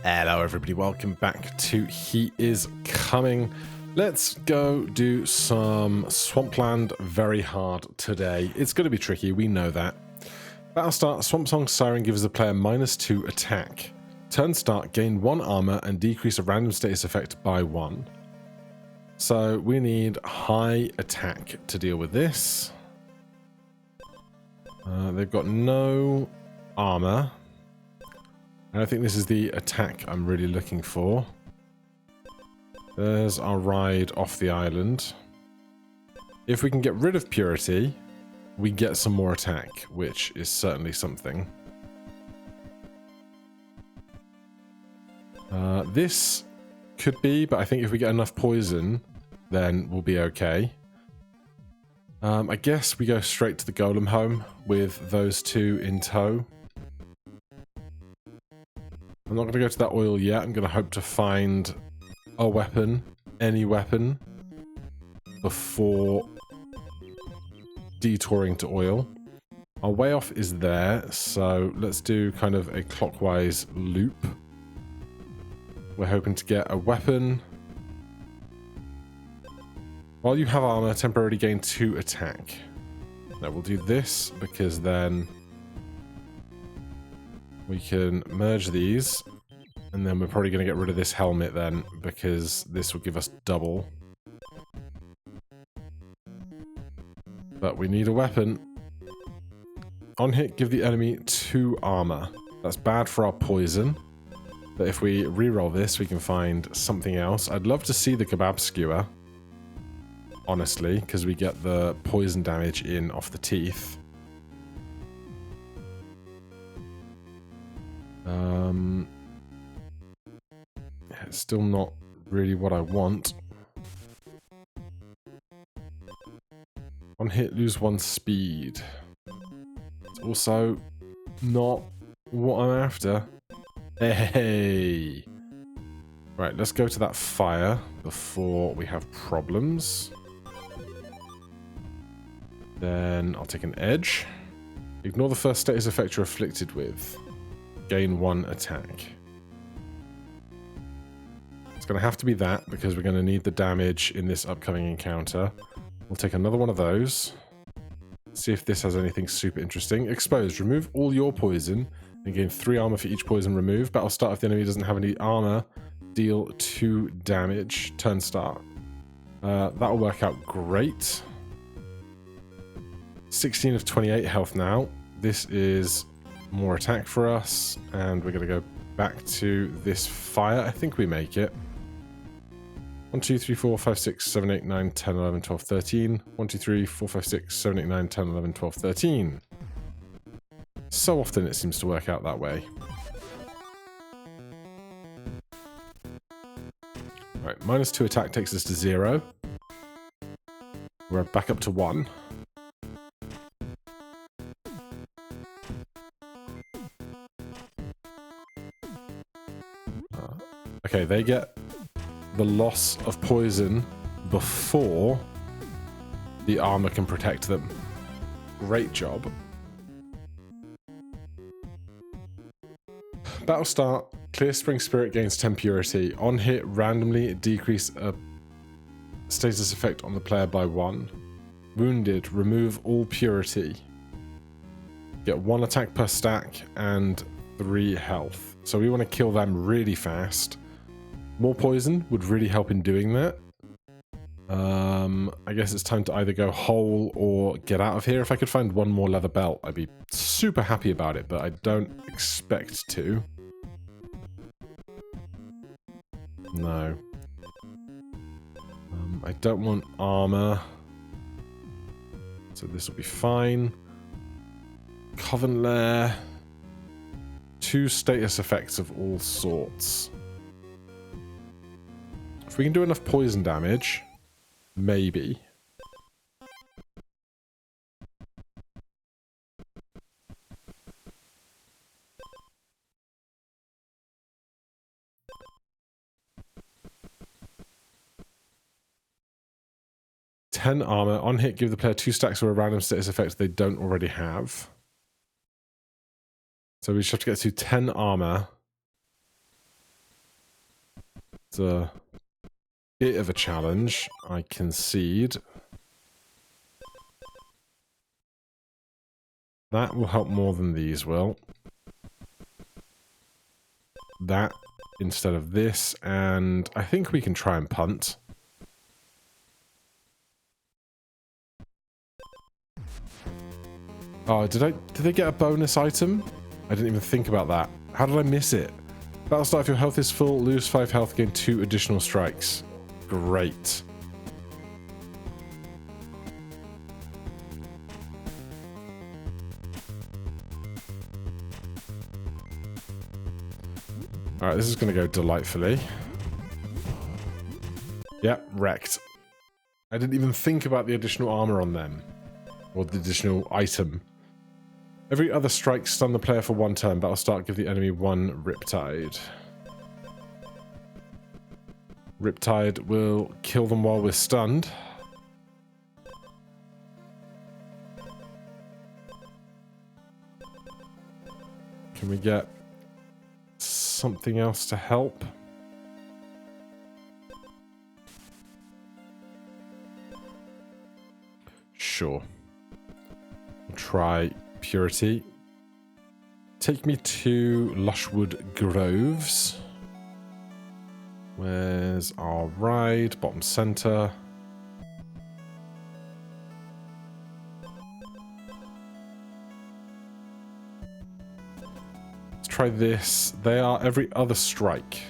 Hello everybody, welcome back to He Is Coming. Let's go do some swampland very hard today. It's going to be tricky, we know that. Battle start, Swamp Song Siren gives the player -2 attack. Turn start, gain 1 armor and decrease a random status effect by 1. So we need high attack to deal with this. They've got no armor. And I think this is the attack I'm really looking for. There's our ride off the island. If we can get rid of purity, we get some more attack, which is certainly something. This could be, but I think if we get enough poison, then we'll be okay. I guess we go straight to the Golem home with those two in tow. I'm not going to go to that oil yet. I'm going to hope to find a weapon, any weapon, before detouring to oil. Our way off is there, so let's do kind of a clockwise loop. We're hoping to get a weapon. While you have armor, temporarily gain 2 attack. Now we'll do this because then we can merge these, and then we're probably going to get rid of this helmet then, because this will give us double. But we need a weapon. On hit, give the enemy 2 armor. That's bad for our poison, but if we reroll this, we can find something else. I'd love to see the kebab skewer, honestly, because we get the poison damage in off the teeth. It's still not really what I want. On hit, lose 1 speed. It's also not what I'm after. Hey! Right, let's go to that fire before we have problems. Then I'll take an edge. Ignore the first status effect you're afflicted with. Gain 1 attack. It's going to have to be that, because we're going to need the damage in this upcoming encounter. We'll take another one of those. See if this has anything super interesting. Exposed. Remove all your poison and gain 3 armor for each poison removed. Battle start if the enemy doesn't have any armor. Deal 2 damage. Turn start. That'll work out great. 16 of 28 health now. This is more attack for us, and we're going to go back to this fire. I think we make it. 1, 2, 3, 4, 5, 6, 7, 8, 9, 10, 11, 12, 13. 1, 2, 3, 4, 5, 6, 7, 8, 9, 10, 11, 12, 13. So often it seems to work out that way. Right, -2 attack takes us to 0. We're back up to 1. Okay, they get the loss of poison before the armor can protect them. Great job. Battle start. Clear Spring Spirit gains 10 purity. On hit, randomly decrease a status effect on the player by 1. Wounded, remove all purity. Get 1 attack per stack and 3 health. So we want to kill them really fast. More poison would really help in doing that. I guess it's time to either go whole or get out of here. If I could find 1 more leather belt, I'd be super happy about it, but I don't expect to. No. I don't want armor. So this will be fine. Coven Lair. 2 status effects of all sorts. If we can do enough poison damage, maybe. Ten armor. On hit, give the player 2 stacks of a random status effect they don't already have. So we just have to get to 10 armor It's a bit of a challenge, I concede. That will help more than these will. That instead of this, and I think we can try and punt. Oh, did they get a bonus item? I didn't even think about that. How did I miss it? Battle start if your health is full, lose 5 health, gain 2 additional strikes. Great. Alright, this is going to go delightfully. Yep, wrecked. I didn't even think about the additional armor on them. Or the additional item. Every other strike stun the player for 1 turn. Battle start, give the enemy 1 Riptide. Riptide will kill them while we're stunned. Can we get something else to help? Sure. We'll try Purity. Take me to Lushwood Groves. Where's our ride? Bottom center. Let's try this. They are every other strike.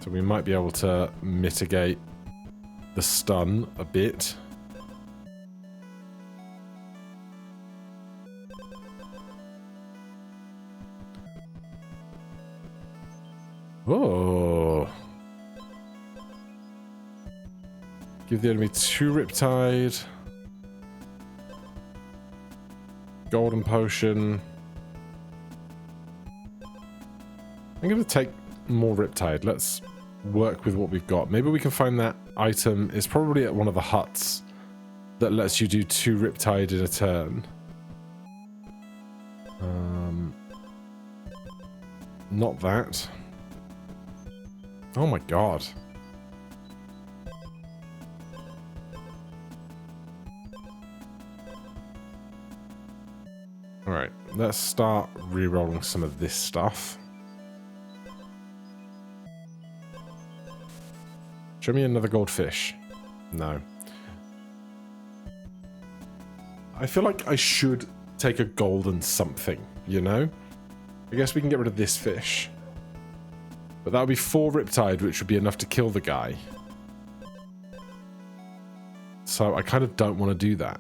So we might be able to mitigate the stun a bit. Oh. Give the enemy 2 Riptide. Golden Potion. I'm going to take more Riptide. Let's work with what we've got. Maybe we can find that item. It's probably at one of the huts that lets you do 2 Riptide in a turn. Not that. Oh my god. Alright, let's start re-rolling some of this stuff. Show me another goldfish. No. I feel like I should take a golden something, you know? I guess we can get rid of this fish. But that would be 4 Riptide, which would be enough to kill the guy. So I kind of don't want to do that.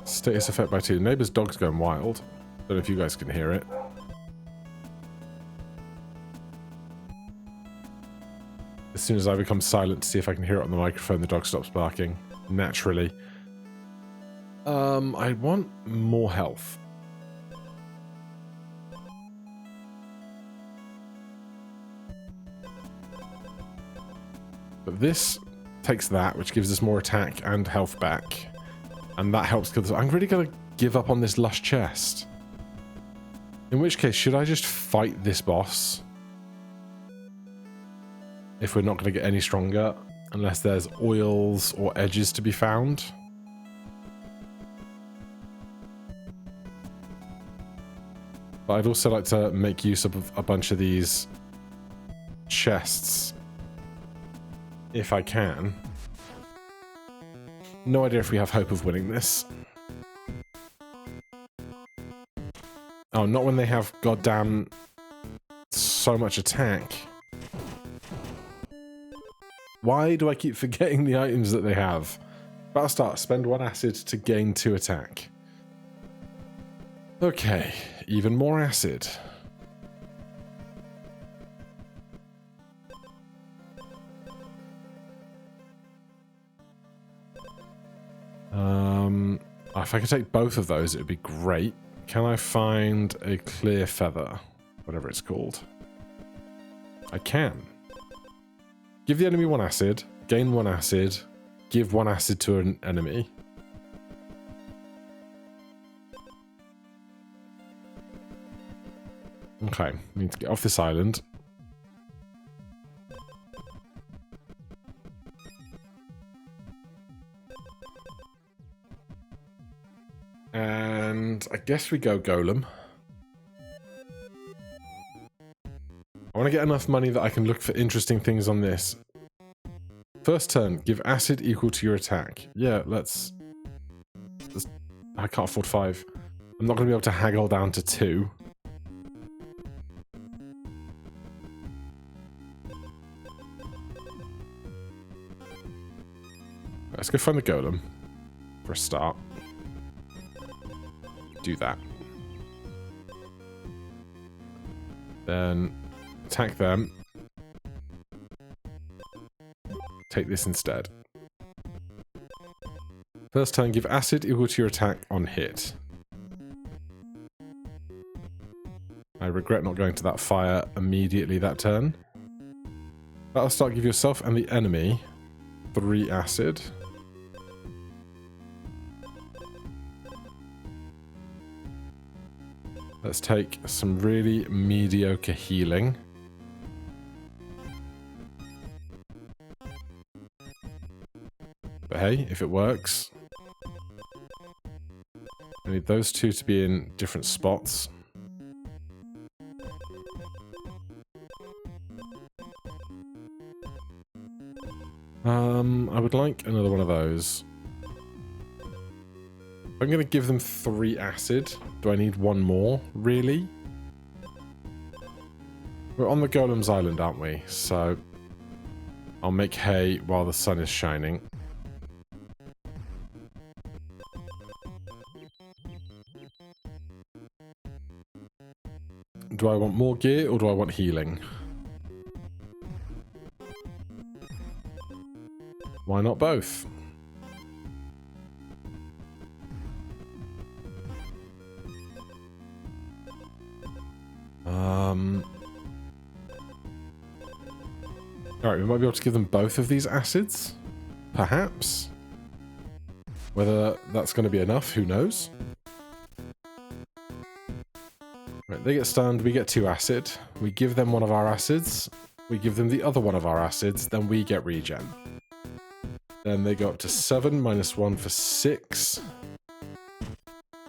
Status effect by 2. The neighbor's dog's going wild. Don't know if you guys can hear it. As soon as I become silent to see if I can hear it on the microphone, the dog stops barking. Naturally. I want more health. But this takes that, which gives us more attack and health back. And that helps kill this. I'm really going to give up on this lush chest. In which case, should I just fight this boss? If we're not going to get any stronger. Unless there's oils or edges to be found. But I'd also like to make use of a bunch of these chests. If I can. No idea if we have hope of winning this. Oh, not when they have goddamn so much attack. Why do I keep forgetting the items that they have? Battle start, spend 1 acid to gain 2 attack. Okay, even more acid. If I could take both of those, it would be great. Can I find a clear feather? Whatever it's called. I can. Give the enemy 1 acid, gain 1 acid, give 1 acid to an enemy. Okay, we need to get off this island. And I guess we go Golem. I want to get enough money that I can look for interesting things on this. First turn, give acid equal to your attack. Yeah, let's I can't afford 5. I'm not going to be able to haggle down to 2. Let's go find the Golem for a start. Do that. Then attack them. Take this instead. First turn, give acid equal to your attack on hit. I regret not going to that fire immediately that turn. That'll start, give yourself and the enemy 3 acid. Let's take some really mediocre healing. But hey, if it works. I need those 2 to be in different spots. I would like another one of those. I'm going to give them 3 acid. Do I need 1 more? Really? We're on the Golem's Island, aren't we? So I'll make hay while the sun is shining. Do I want more gear or do I want healing? Why not both? Alright, we might be able to give them both of these acids. Perhaps. Whether that's going to be enough, who knows? Right, they get stunned, we get 2 acid. We give them 1 of our acids. We give them the other 1 of our acids, then we get regen. Then they go up to 7, minus 1 for 6.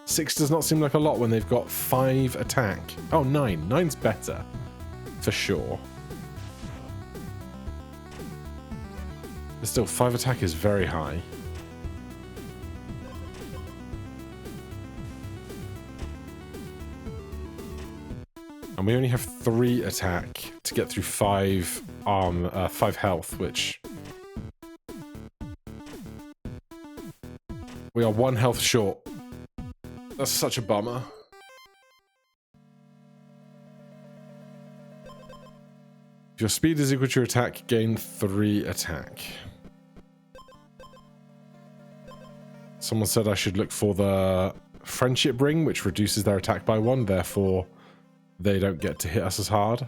6 does not seem like a lot when they've got 5 attack. Oh, 9. 9's better. For sure. But still, 5 attack is very high. And we only have 3 attack to get through 5 health, which... We are 1 health short. That's such a bummer. If your speed is equal to your attack, gain 3 attack. Someone said I should look for the friendship ring, which reduces their attack by 1, therefore they don't get to hit us as hard.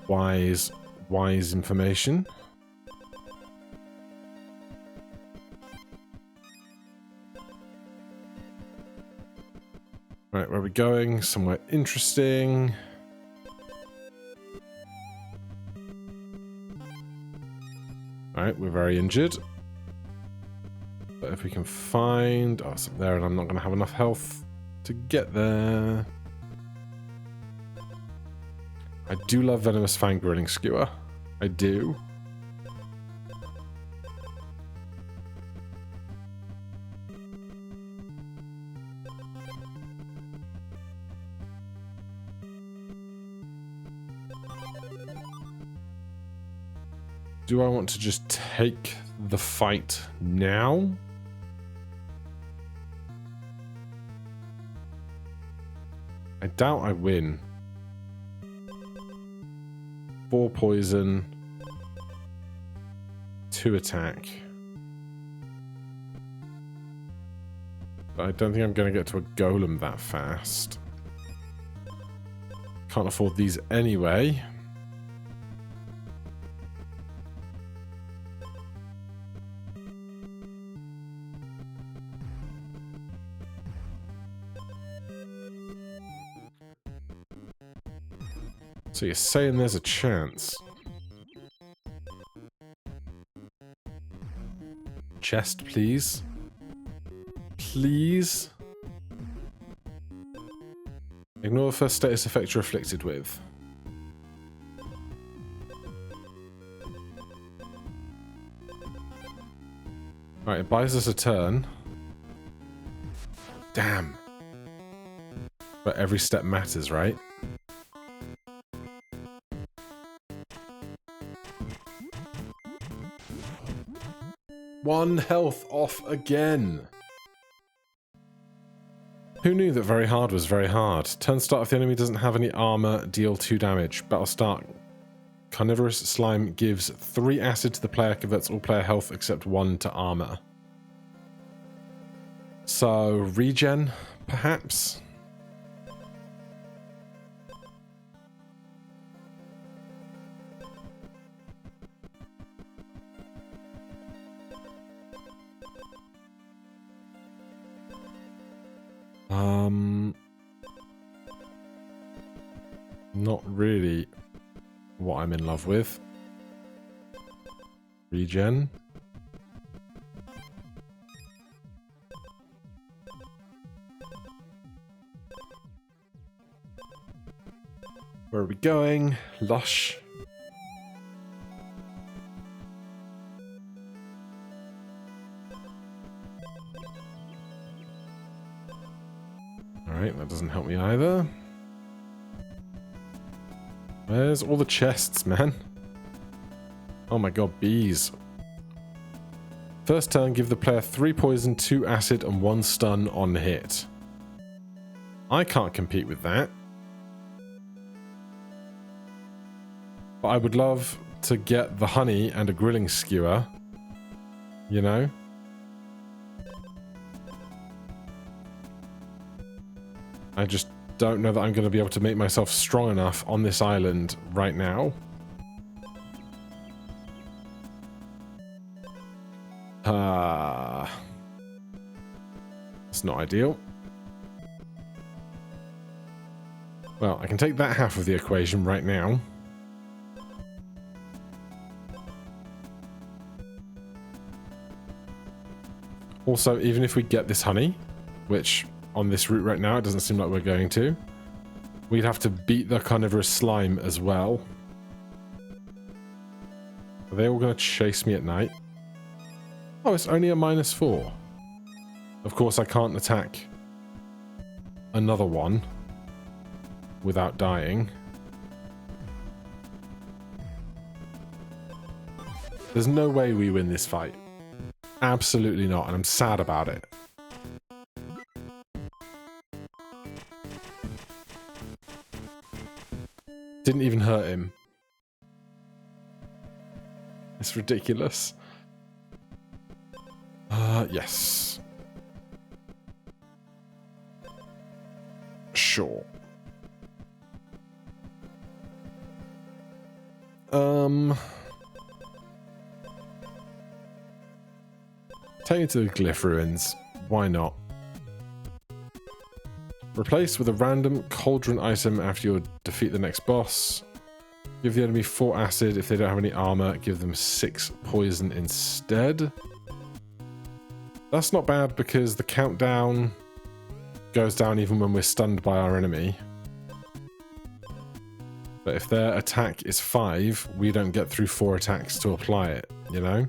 Wise information. Right, where are we going? Somewhere interesting. Alright, we're very injured. But if we can find... Oh, it's up there and I'm not going to have enough health to get there. I do love Venomous Fang Grilling Skewer. I do. Do I want to just take the fight now? I doubt I win. 4 poison, 2 attack. But I don't think I'm going to get to a golem that fast. Can't afford these anyway. So you're saying there's a chance? Chest, please. Please. Ignore the first status effect you're afflicted with. Right, it buys us a turn. Damn. But every step matters, right? One health off again. Who knew that very hard was very hard? Turn start if the enemy doesn't have any armor, deal 2 damage. Battle start. Carnivorous slime gives 3 acid to the player, converts all player health except 1 to armor. So, regen, perhaps? Not really what I'm in love with. Regen. Where are we going? Lush. Alright, that doesn't help me either. Where's all the chests, man? Oh my god, bees. First turn, give the player 3 poison, 2 acid, and 1 stun on hit. I can't compete with that. But I would love to get the honey and a grilling skewer. You know? I just don't know that I'm going to be able to make myself strong enough on this island right now. It's not ideal. Well, I can take that half of the equation right now. Also, even if we get this honey, which on this route right now it doesn't seem like we're going to, we'd have to beat the carnivorous slime as well. Are they all going to chase me at night? Oh, it's only a -4. Of course, I can't attack another one without dying. There's no way we win this fight. Absolutely not, and I'm sad about it. Didn't even hurt him. It's ridiculous. Yes. Sure. Take me to the Glyph Ruins. Why not? Replace with a random cauldron item after you defeat the next boss. Give the enemy 4 acid. If they don't have any armor, give them 6 poison instead. That's not bad because the countdown goes down even when we're stunned by our enemy. But if their attack is 5, we don't get through 4 attacks to apply it, you know?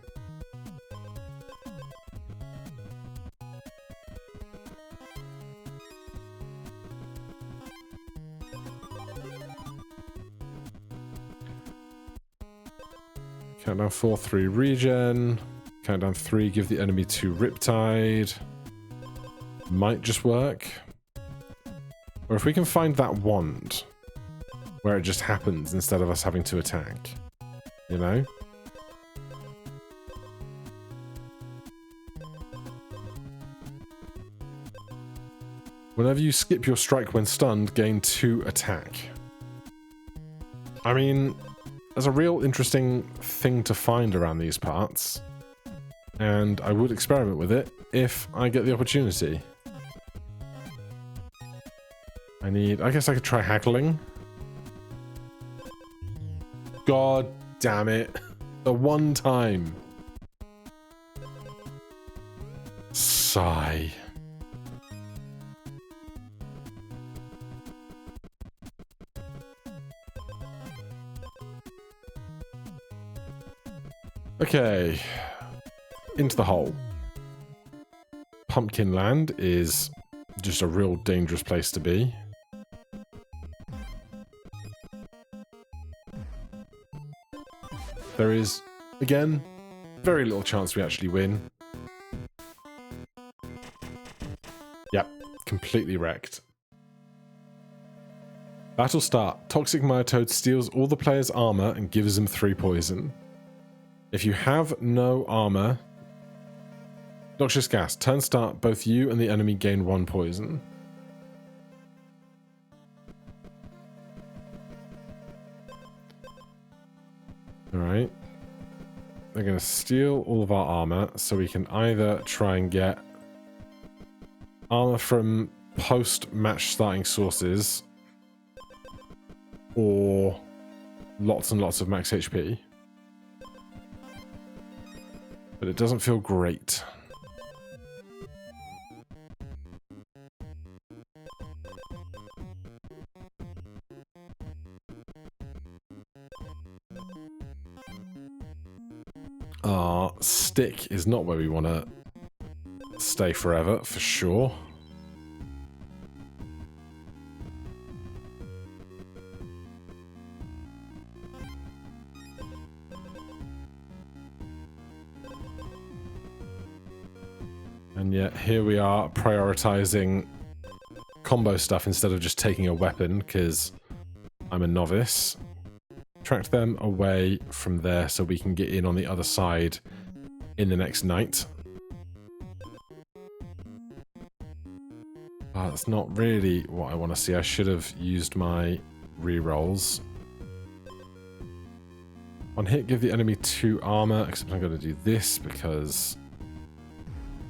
Countdown 4, 3 regen. Countdown 3, give the enemy 2 Riptide. Might just work. Or if we can find that wand, where it just happens instead of us having to attack. You know? Whenever you skip your strike when stunned, gain 2 attack. I mean, there's a real interesting thing to find around these parts. And I would experiment with it if I get the opportunity. I guess I could try haggling. God damn it. The one time. Sigh. Okay. Into the hole. Pumpkin Land is just a real dangerous place to be. There is, again, very little chance we actually win. Yep, completely wrecked. Battle start. Toxic Myotode steals all the player's armor and gives them 3 poison. If you have no armor... Noxious Gas. Turn start. Both you and the enemy gain 1 poison. Alright. They're going to steal all of our armor, so we can either try and get armor from post-match starting sources, or lots and lots of max HP. But it doesn't feel great. Our stick is not where we want to stay forever, for sure. And yet here we are prioritizing combo stuff instead of just taking a weapon because I'm a novice. Track them away from there so we can get in on the other side in the next night. That's not really what I want to see. I should have used my rerolls. On hit, give the enemy 2 armor, except I'm going to do this because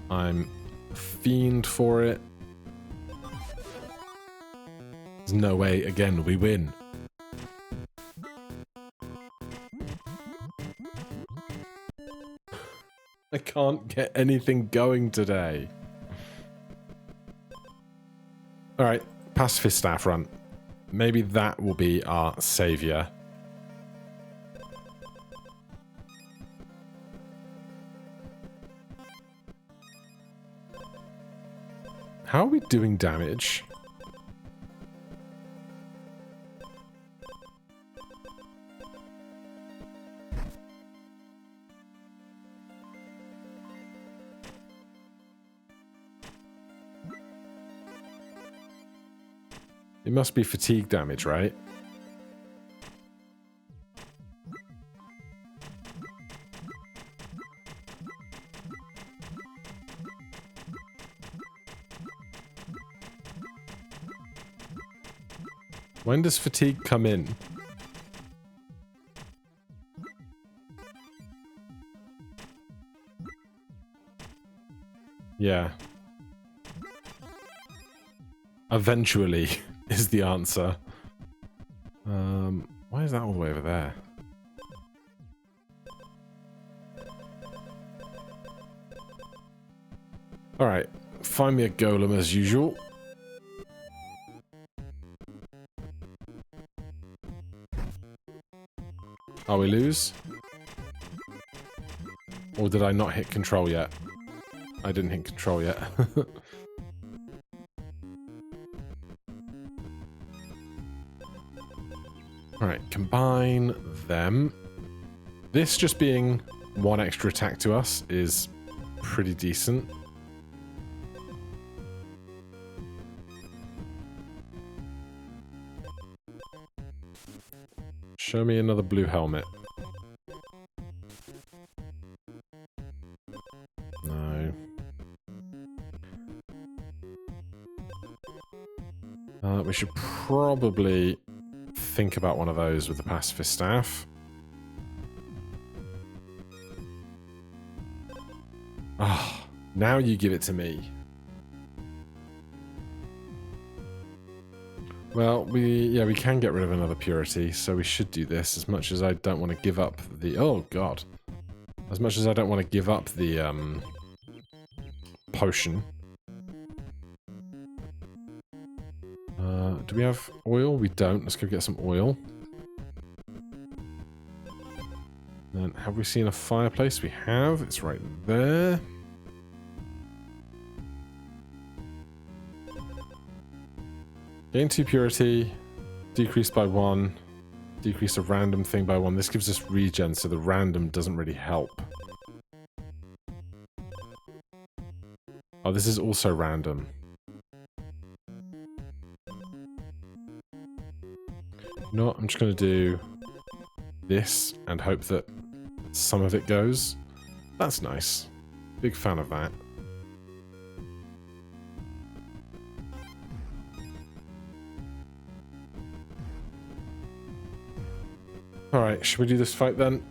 I'm a fiend for it. There's no way, again, we win. I can't get anything going today. Alright, Pacifist Staff run. Maybe that will be our saviour. How are we doing damage? It must be fatigue damage, right? When does fatigue come in? Yeah. Eventually is the answer. Why is that all the way over there? Alright, find me a golem as usual. Oh, we lose? Or did I not hit control yet? I didn't hit control yet. Alright, combine them. This just being 1 extra attack to us is pretty decent. Show me another blue helmet. No. We should probably think about one of those with the Pacifist Staff. Ah, oh, now you give it to me. Well, we can get rid of another purity, so we should do this as much as I don't want to give up the... Oh, God. As much as I don't want to give up the potion. Do we have oil? We don't. Let's go get some oil. Then have we seen a fireplace? We have. It's right there. Gain 2 purity, decreased by 1, decrease a random thing by 1. This gives us regen, so the random doesn't really help. Oh, this is also random. No, I'm just going to do this and hope that some of it goes. That's nice. Big fan of that. Alright, should we do this fight then?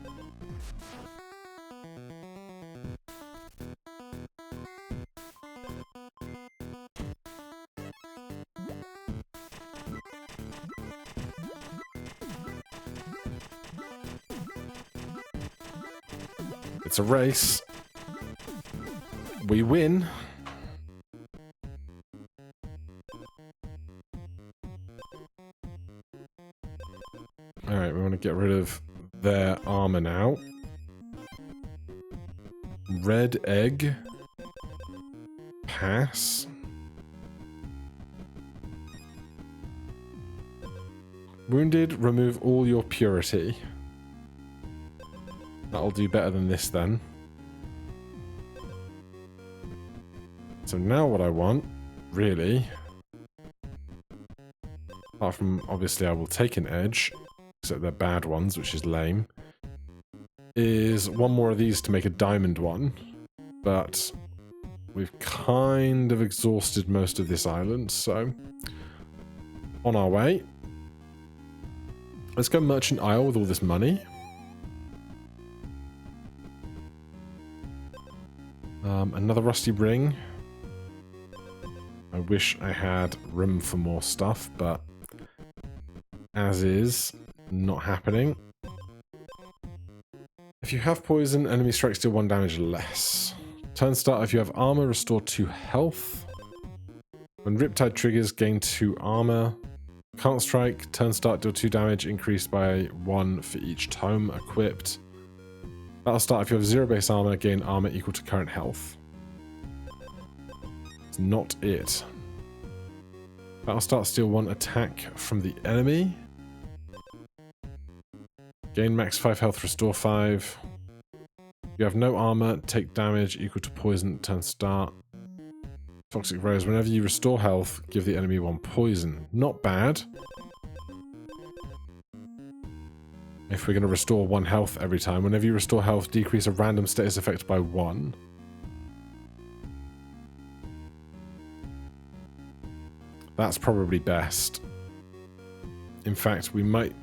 It's a race. We win. Alright, we want to get rid of their armor now. Red egg. Pass. Wounded, remove all your purity. That'll do better than this then. So now what I want, really, apart from obviously I will take an edge, except they're bad ones, which is lame, is one more of these to make a diamond one. But we've kind of exhausted most of this island, so on our way. Let's go Merchant Isle with all this money. Another rusty ring. I wish I had room for more stuff, but as is, not happening. If you have poison, enemy strikes deal 1 damage less. Turn start, if you have armor, restore 2 health. When Riptide triggers, gain 2 armor. Can't strike, turn start, deal 2 damage, increased by 1 for each tome equipped. Battle start, if you have 0 base armor, gain armor equal to current health. It's not it. Battle start, steal 1 attack from the enemy. Gain max 5 health, restore 5. You have no armor, take damage equal to poison, turn start. Toxic Rose, whenever you restore health, give the enemy 1 poison. Not bad. If we're going to restore 1 health every time, whenever you restore health, decrease a random status effect by 1. That's probably best. In fact, we might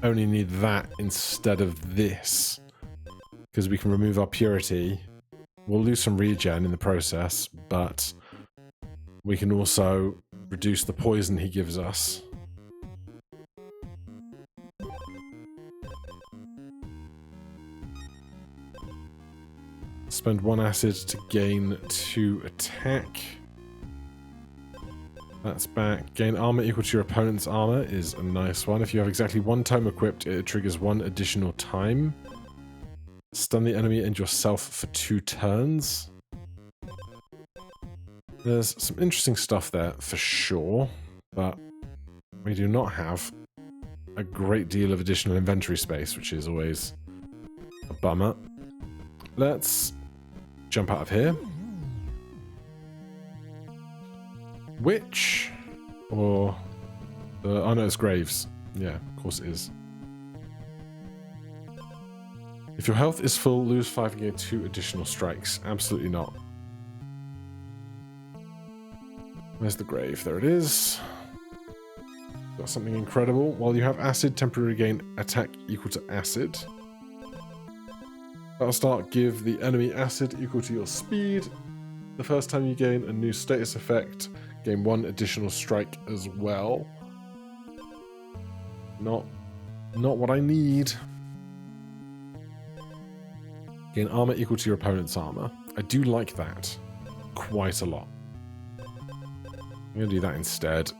only need that instead of this, because we can remove our purity. We'll lose some regen in the process, but we can also reduce the poison he gives us. Spend 1 acid to gain 2 attack. That's back. Gain armor equal to your opponent's armor is a nice one. If you have exactly 1 tome equipped, it triggers 1 additional time. Stun the enemy and yourself for 2 turns. There's some interesting stuff there for sure, but we do not have a great deal of additional inventory space, which is always a bummer. Let's jump out of here. Witch? Or... oh no, it's Graves. Yeah, of course it is. If your health is full, lose 5 and gain 2 additional strikes. Absolutely not. Where's the grave? There it is. Got something incredible. While you have acid, temporarily gain attack equal to acid. Battle start, give the enemy acid equal to your speed. The first time you gain a new status effect, gain 1 additional strike as well. Not what I need. Gain armor equal to your opponent's armor. I do like that quite a lot. I'm going to do that instead.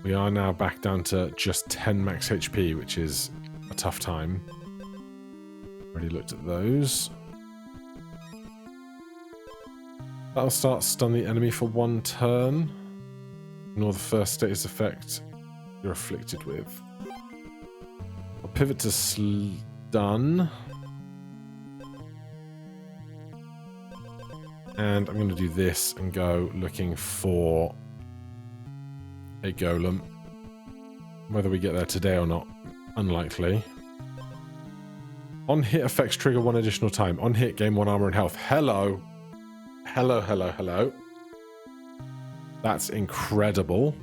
We are now back down to just 10 max HP, which is a tough time. Already looked at those. That'll start stun the enemy for 1 turn. Ignore the first status effect you're afflicted with. I'll pivot to stun. And I'm going to do this and go looking for a golem. Whether we get there today or not, unlikely. On hit effects trigger 1 additional time. On hit, gain 1 armor and health. Hello. Hello, hello, hello. That's incredible.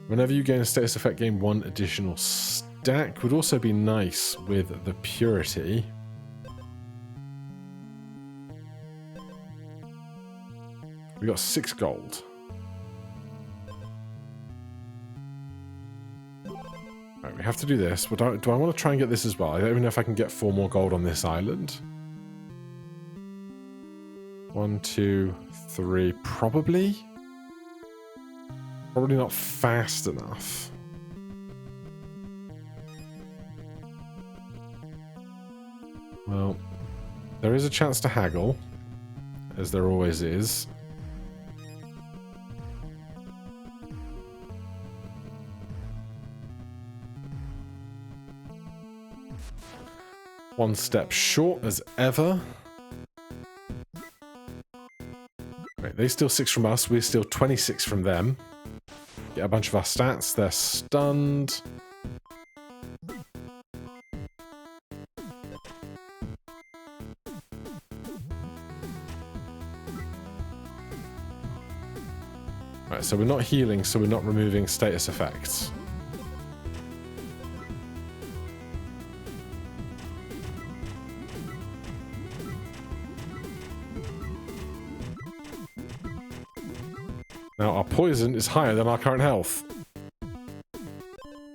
Whenever you gain a status effect, gain 1 additional stack. Would also be nice with the purity. We got 6 gold. Right, we have to do this. But do I want to try and get this as well? I don't even know if I can get 4 more gold on this island. 1, 2, 3. Probably. Probably not fast enough. Well, there is a chance to haggle, as there always is. One step short as ever. Right, they steal 6 from us. We steal 26 from them. Get a bunch of our stats. They're stunned. Right, so we're not healing, so we're not removing status effects. Now, our poison is higher than our current health.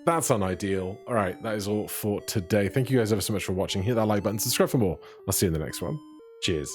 That's unideal. All right, that is all for today. Thank you guys ever so much for watching. Hit that like button, subscribe for more. I'll see you in the next one. Cheers.